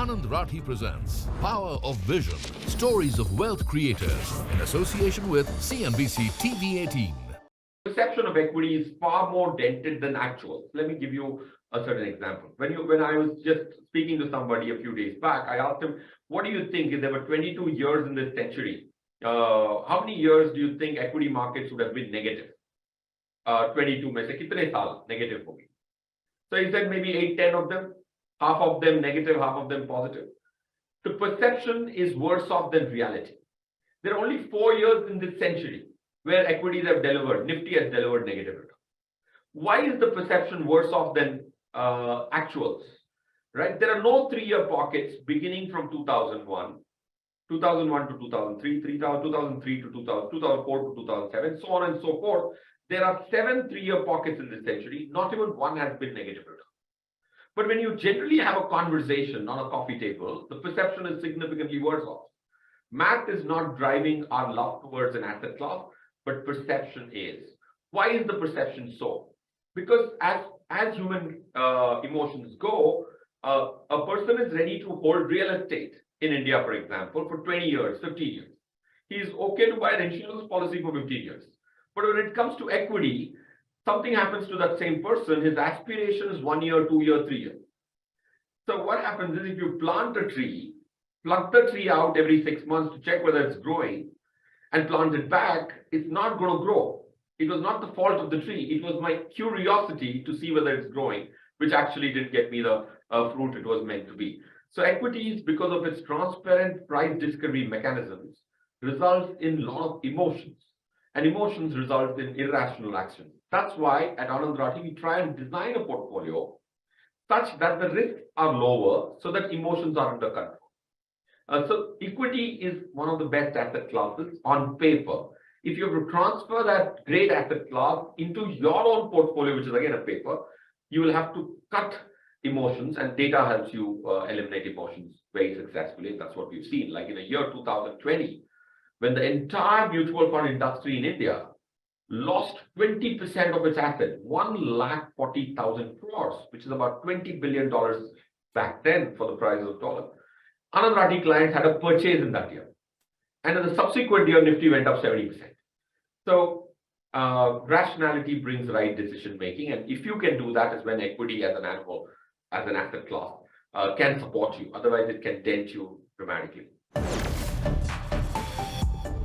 Anand Rathi presents Power of Vision, Stories of Wealth Creators in association with CNBC TV18. Perception of equity is far more dented than actual. Let me give you a certain example. When I was just speaking to somebody a few days back, I asked him, what do you think if there were 22 years in this century? How many years do you think equity markets would have been negative? 22 mein se kitne saal negative hogi? So he said maybe 8-10 of them, half of them negative, half of them positive. The perception is worse off than reality. There are only 4 years in this century where equities have delivered, Nifty has delivered negative return. Why is the perception worse off than actuals? Right? There are no 3-year pockets beginning from 2001 to 2003, 2003 to 2004 to 2007, so on and so forth. There are 7 3-year pockets in this century. Not even one has been negative return. But when you generally have a conversation on a coffee table, the perception is significantly worse off. Math is not driving our love towards an asset class, but perception is. Why is the perception so? Because as human emotions go, a person is ready to hold real estate in India, for example, for 20 years, 15 years. He is okay to buy an insurance policy for 15 years. But when it comes to equity, something happens to that same person, his aspiration is 1 year, 2 year, 3 years. So what happens is if you plant a tree, pluck the tree out every 6 months to check whether it's growing and plant it back, it's not going to grow. It was not the fault of the tree. It was my curiosity to see whether it's growing, which actually didn't get me the fruit it was meant to be. So equities, because of its transparent price discovery mechanisms, results in a lot of emotions. And emotions result in irrational actions. That's why at Anand Rathi, we try and design a portfolio such that the risks are lower so that emotions are under control. So equity is one of the best asset classes on paper. If you have to transfer that great asset class into your own portfolio, which is again a paper, you will have to cut emotions, and data helps you eliminate emotions very successfully. That's what we've seen. Like in the year 2020, when the entire mutual fund industry in India lost 20% of its assets, 1,40,000 crores, which is about $20 billion back then for the price of dollar. Anand Rathi clients had a purchase in that year. And in the subsequent year, Nifty went up 70%. So rationality brings right decision making. And if you can do that, is when equity as an animal, as an asset class, can support you. Otherwise, it can dent you dramatically.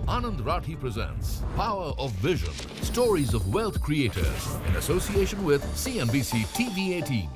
Anand Rathi presents Power of Vision, Stories of Wealth Creators in association with CNBC TV18.